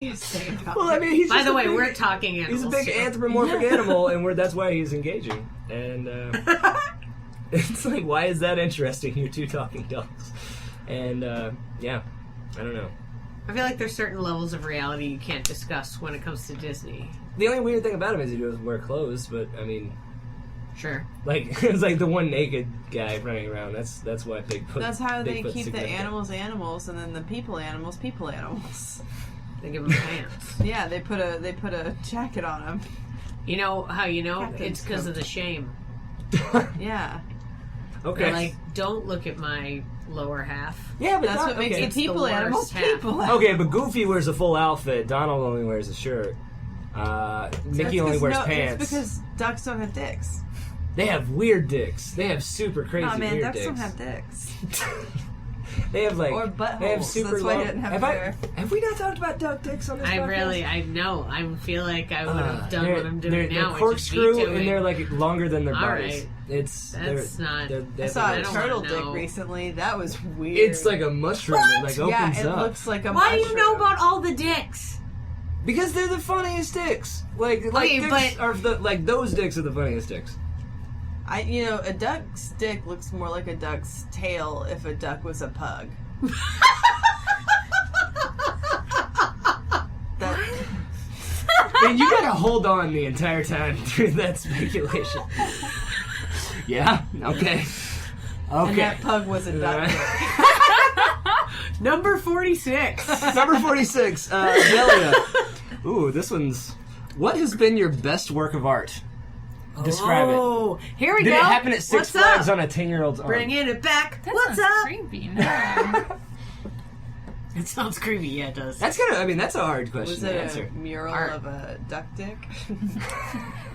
Well, I mean, he's by the way, we're talking animals. He's a big anthropomorphic animal, and that's why he's engaging. And it's like, why is that interesting? You're two talking dogs. And yeah, I don't know. I feel like there's certain levels of reality you can't discuss when it comes to Disney. The only weird thing about him is he doesn't wear clothes, but I mean, sure. Like it's like the one naked guy running around. That's why Bigfoot. That's how they Bigfoot's keep the animals, and then the people, animals. They give them pants. Yeah, they put a jacket on them. You know how you know? Captain's It's because coat. of the shame. Yeah. Okay. They're like, don't look at my lower half. Yeah, but That's what makes It's the people the worst animals half. people. Okay, but Goofy wears a full outfit. Donald only wears a shirt. Mickey only wears pants. It's because ducks don't have dicks. They have weird dicks. They have super crazy Oh man, weird ducks dicks. don't have dicks. They have like Or buttholes. They have super That's why long. you didn't have hair. Have we not talked about duck dicks on this podcast? I know. I feel like I would have done what I'm doing they're now. corkscrew and they're like longer than their All bodies. right. It's That's not. I saw a don't turtle wanna dick know. recently. That was weird. It's like a mushroom. It like opens yeah, it up. looks like a Why do mushroom. you know about all the dicks? Because they're the funniest dicks. Like Okay, dicks but- are like those dicks are the funniest dicks. A duck's dick looks more like a duck's tail if a duck was a pug. Man, you gotta hold on the entire time through that speculation. Yeah? Okay. And that pug was a duck. Number 46. Number 46, Delia. Ooh, this one's... What has been your best work of art? Describe it. Oh, here we Did go. it happen at Six What's Flags up? on a 10-year-old's arm? Bringing it back. That What's sounds up? creepy. No. It sounds creepy. Yeah, it does. That's that's a hard question Was to it answer. a mural Art. of a duck dick?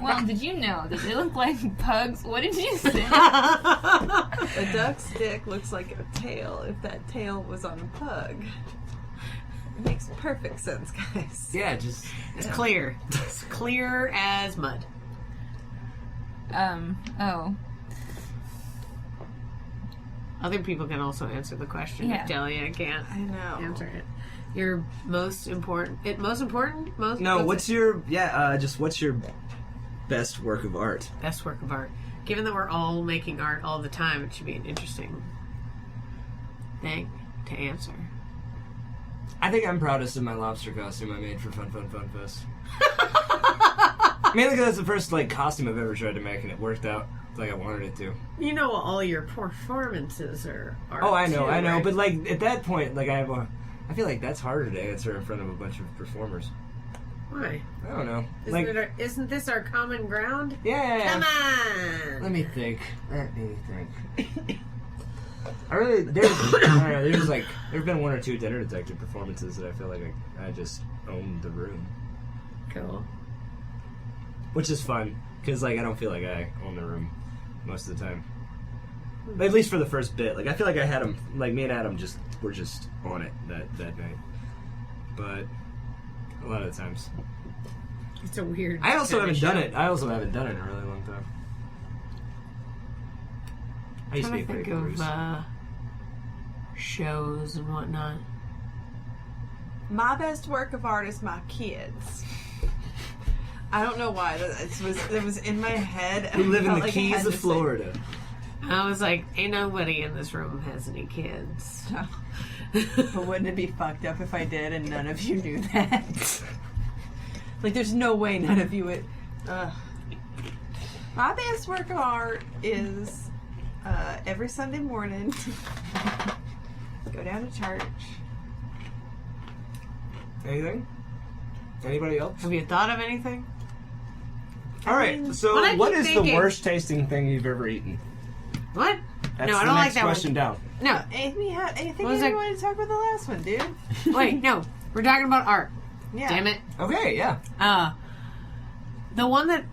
Well, did you know that they look like pugs? What did you say? A duck's dick looks like a tail if that tail was on a pug. It makes perfect sense, guys. Yeah, just... It's clear. It's clear as mud. Oh. Other people can also answer the question. Yeah. If Delia can't I know. answer it. Your most important... Most No, what's your best work of art? best work of art? Given that we're all making art all the time, it should be an interesting thing to answer. I think I'm proudest of my lobster costume I made for Fun Fest. Mainly because that's the first costume I've ever tried to make, and it worked out like I wanted it to. You know, all your performances are art. Oh, I know, too, right? but at that point, I feel like that's harder to answer in front of a bunch of performers. Why? I don't know. Isn't this our common ground? Yeah. Come on! Let me think. I don't know. There's been one or two Dinner Detective performances that I feel like I just owned the room, Cool. which is fun because I don't feel like I own the room most of the time. At least for the first bit. I feel like I had him. Me and Adam were just on it that night. But a lot of the times, It's a weird. I also kind of haven't done show. it. I also haven't done it in a really long time. I used to be I'm trying a to great think of shows and whatnot. My best work of art is my kids. I don't know why. It was in my head. And We live in I the felt like I Keys had of to say- Florida. I was like, ain't nobody in this room has any kids. But wouldn't it be fucked up if I did and none of you knew that? There's no way none of you would. My best work of art is every Sunday morning, go down to church. Anything? Anybody else? Have you thought of anything? All right. So, what I what keep is thinking- the worst tasting thing you've ever eaten? What? That's No, I the don't like next that one. question down. No. Amy, anything What was you that? wanted to talk about the last one, dude? Wait, no. We're talking about art. Yeah. Damn it. Okay. Yeah. The one that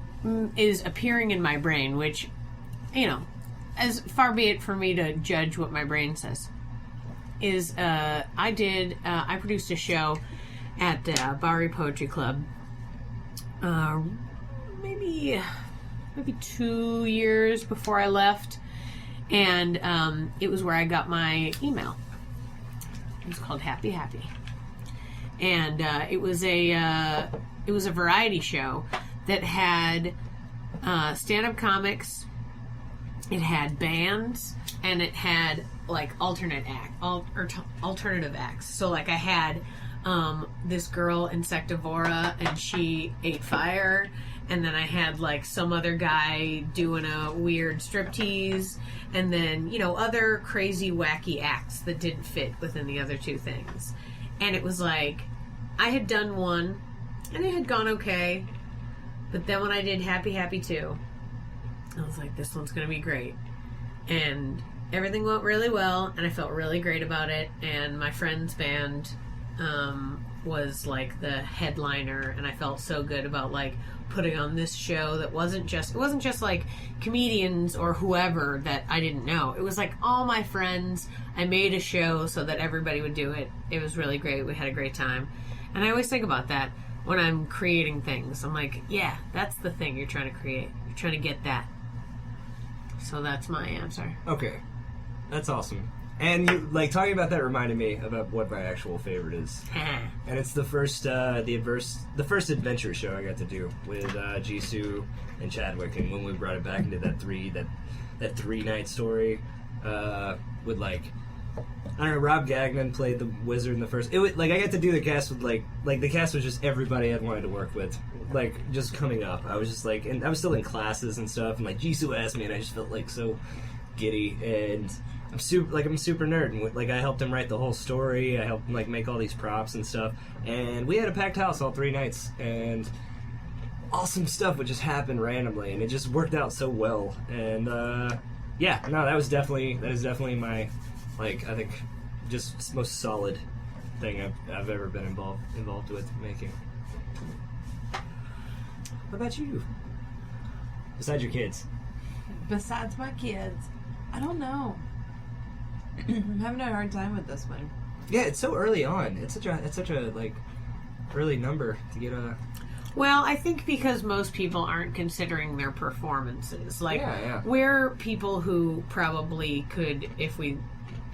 is appearing in my brain, which, as far be it for me to judge what my brain says, is I produced a show at Bowery Poetry Club maybe 2 years before I left, and it was where I got my email. It was called Happy Happy. and it was a variety show that had stand-up comics. It had bands, and it had like alternative acts. So like I had this girl Insectivora, and she ate fire, and then I had like some other guy doing a weird striptease, and then other crazy wacky acts that didn't fit within the other two things. And it was like I had done one, and it had gone okay, but then when I did Happy Happy 2, I was like, this one's going to be great. And everything went really well, and I felt really great about it. And my friend's band was like the headliner, and I felt so good about like putting on this show that wasn't just like comedians or whoever that I didn't know. It was like all my friends. I made a show so that everybody would do it. It was really great. We had a great time. And I always think about that when I'm creating things. I'm like, yeah, that's the thing you're trying to create. You're trying to get that. So that's my answer. Okay. That's awesome. And you like talking about that reminded me about what my actual favorite is. And it's the first adventure show I got to do with Jisoo and Chadwick, and when we brought it back into that 3-night story with like I don't know, Rob Gagnon played the wizard in the first. It was like I got to do the cast with like the cast was just everybody I'd wanted to work with. Like just coming up, I was just like, and I was still in classes and stuff, and like Jisoo asked me, and I just felt like so giddy, and I'm a super nerd, and like I helped him write the whole story. I helped him like make all these props and stuff, and we had a packed house all 3 nights, and awesome stuff would just happen randomly, and it just worked out so well. And yeah, no, that is definitely my like I think just most solid thing I've ever been involved with making. What about you? Besides your kids? Besides my kids, I don't know. I'm having a hard time with this one. Yeah, it's so early on. It's such a like early number to get a. Well, I think because most people aren't considering their performances. Like, yeah. We're people who probably could, if we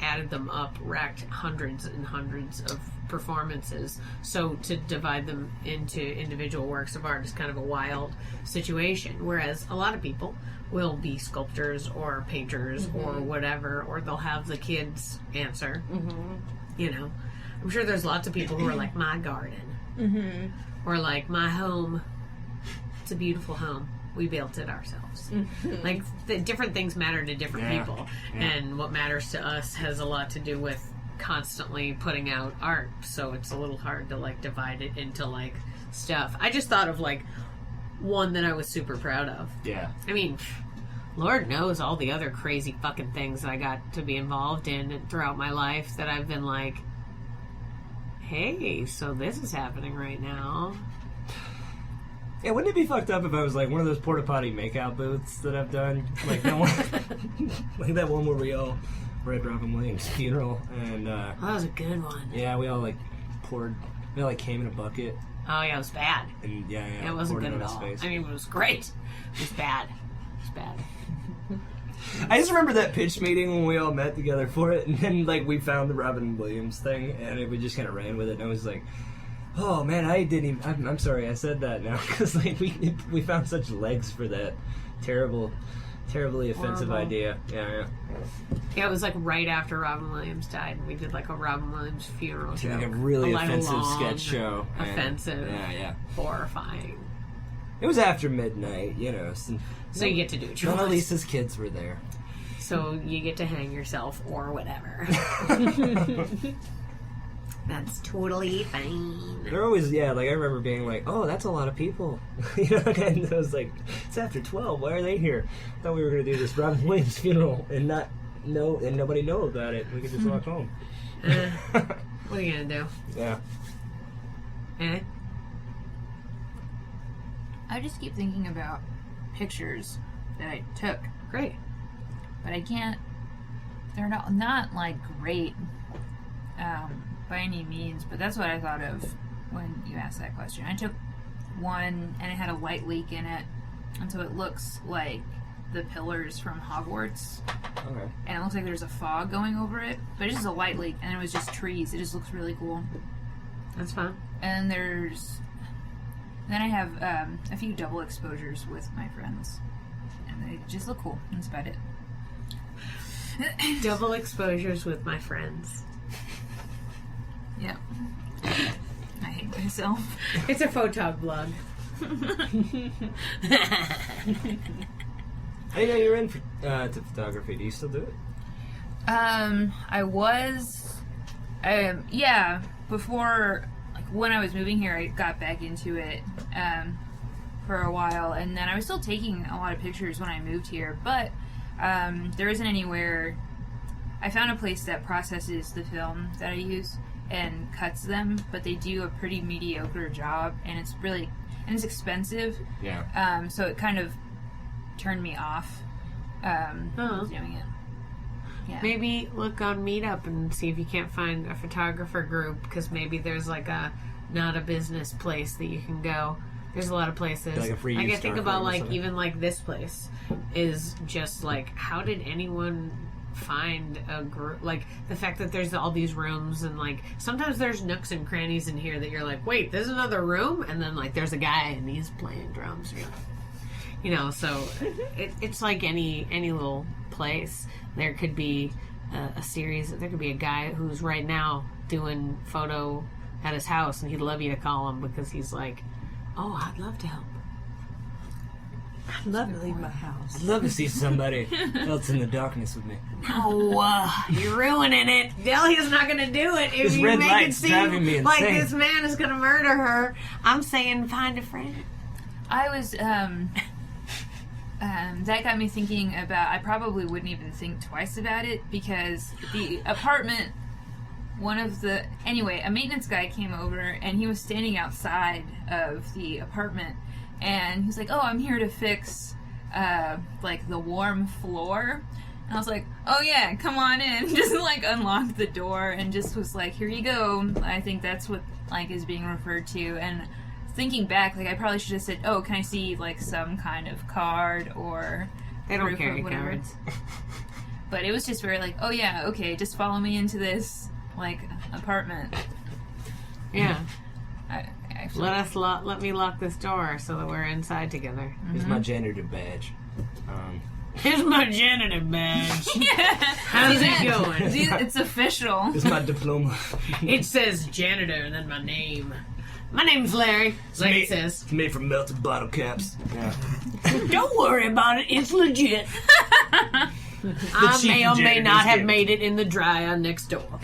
added them up, racked hundreds and hundreds of performances. So to divide them into individual works of art is kind of a wild situation. Whereas a lot of people will be sculptors or painters or whatever, or they'll have the kids answer. I'm sure there's lots of people who are like, my garden. Or like, my home. It's a beautiful home. We built it ourselves. Like, the different things matter to different people. Yeah. And what matters to us has a lot to do with constantly putting out art. So it's a little hard to, like, divide it into, like, stuff. I just thought of, like, one that I was super proud of. Yeah. I mean, Lord knows all the other crazy fucking things that I got to be involved in throughout my life that I've been like, hey, so this is happening right now. Yeah, wouldn't it be fucked up if I was like one of those porta potty makeout booths that I've done, like that one, like that one where we all were at Robin Williams' funeral, and that was a good one. Yeah, we all like came in a bucket. Oh yeah, it was bad. And yeah, it wasn't good at all. Face. I mean, it was great. It was bad. It was bad. I just remember that pitch meeting when we all met together for it, and then like we found the Robin Williams thing, and we just kind of ran with it, and I was like, oh man, I didn't even. I'm sorry, I said that now because like we found such legs for that terribly offensive idea. Yeah. Yeah, it was like right after Robin Williams died. We did like a Robin Williams funeral show. Like a really offensive long, sketch show. Offensive. Yeah. Horrifying. It was after midnight, So you get to do it. None of Lisa's kids were there. So you get to hang yourself or whatever. That's totally fine. They're always, like I remember being like, oh, that's a lot of people. And I was like, it's after 12, why are they here? I thought we were going to do this Robin Williams funeral and nobody know about it. We could just walk home. What are you going to do? Yeah. I just keep thinking about pictures that I took. Great. But I can't, they're not like great by any means, but that's what I thought of when you asked that question. I took one and it had a light leak in it, and so it looks like the pillars from Hogwarts. Okay. And it looks like there's a fog going over it, but it's just a light leak, and it was just trees. It just looks really cool. That's fun. And then I have a few double exposures with my friends. And they just look cool. That's about it. Double exposures with my friends. Yep. I hate myself. It's a photog blog. I know you're in to photography. Do you still do it? I was, yeah, before, like, when I was moving here, I got back into it, for a while, and then I was still taking a lot of pictures when I moved here, but, there isn't anywhere. I found a place that processes the film that I use and cuts them, but they do a pretty mediocre job, and it's expensive. Yeah. So it kind of turned me off, doing it. Yeah. Maybe look on Meetup and see if you can't find a photographer group, because maybe there's like not a business place that you can go. There's a lot of places. Like a free I use think storefront about or like something. even like this place is just like, how did anyone find a group? Like the fact that there's all these rooms, and like sometimes there's nooks and crannies in here that you're like, wait, there's another room, and then like there's a guy and he's playing drums. You know, so it's like any little place. There could be a series. There could be a guy who's right now doing photo at his house, and he'd love you to call him because he's like, oh, I'd love to help. I'd love to leave my house. I'd love to see somebody else in the darkness with me. No, you're ruining it. Delia's not going to do it. If This you red make it light's driving me seem like insane. this man is going to murder her, I'm saying find a friend. I was, that got me thinking about, I probably wouldn't even think twice about it, because the apartment, a maintenance guy came over, and he was standing outside of the apartment, and he's like, oh, I'm here to fix, like, the warm floor. And I was like, oh yeah, come on in. Just, like, unlocked the door, and just was like, here you go. I think that's what, like, is being referred to, and thinking back, like, I probably should have said, oh, can I see, like, some kind of card or They don't proof or carry whatever. cards. But it was just very like, oh yeah, okay, just follow me into this, like, apartment. Yeah. I actually, Let me lock this door so that we're inside together. Here's my janitor badge. Here's my janitor badge. yeah. How's it going? See, it's official. Here's my diploma. It says janitor and then my name. My name's Larry. Like it says. It's made from melted bottle caps. Yeah. Don't worry about it. It's legit. I chief may or may janitor's not have gift. made it in the dryer next door.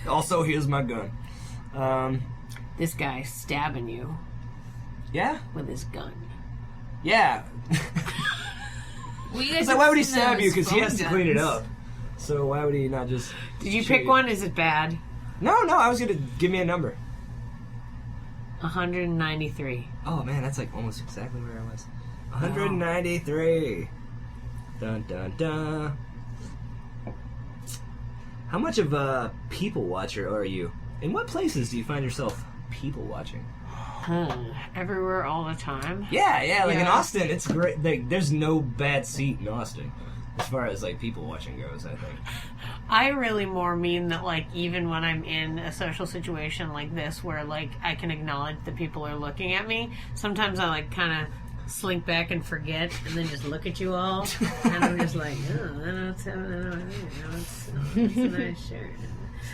Also, here's my gun. This guy's stabbing you Yeah? with his gun. Yeah. Well, you guys So have why would he seen stab you? those Because he has to phone clean it guns. up. So why would he not just... Did you shoot pick one? Is it bad? No, I was going to give me a number. 193. Oh, man, that's like almost exactly where I was. 193. Dun, dun, dun. How much of a people watcher are you? In what places do you find yourself people watching? Everywhere, all the time. Yeah, like in Yeah. Austin, it's great. Like, there's no bad seat in Austin as far as like people watching goes, I think. I really more mean that, like, even when I'm in a social situation like this where, like, I can acknowledge that people are looking at me, sometimes I, like, kind of slink back and forget and then just look at you all. And I'm just like, oh, I know it's a nice shirt.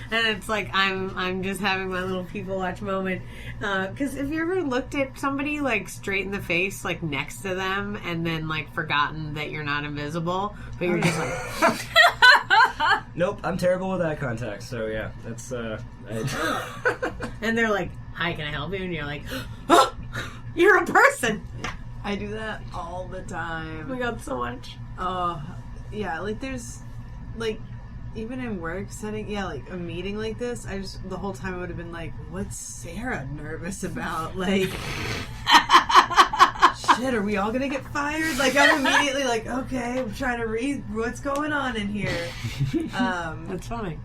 And it's like I'm just having my little people watch moment. Because have you ever looked at somebody, like, straight in the face, like, next to them, and then, like, forgotten that you're not invisible, but you're just like... Nope, I'm terrible with eye contact, so yeah, that's, And they're like, hi, can I help you? And you're like, oh, you're a person! I do that all the Oh time. my god, so much. Oh, yeah, like there's, like, even in work setting, yeah, like a meeting like this, the whole time I would have been like, what's Sarah nervous about? Like, shit, are we all gonna get fired? Like, I'm immediately like, okay, I'm trying to read what's going on in here. That's funny.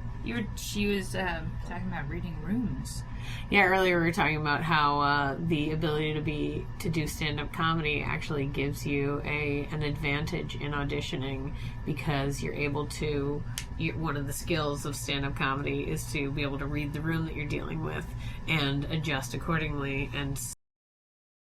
She was talking about reading rooms. Yeah, earlier we were talking about how the ability to do stand-up comedy actually gives you an advantage in auditioning because you're able to. One of the skills of stand-up comedy is to be able to read the room that you're dealing with and adjust accordingly and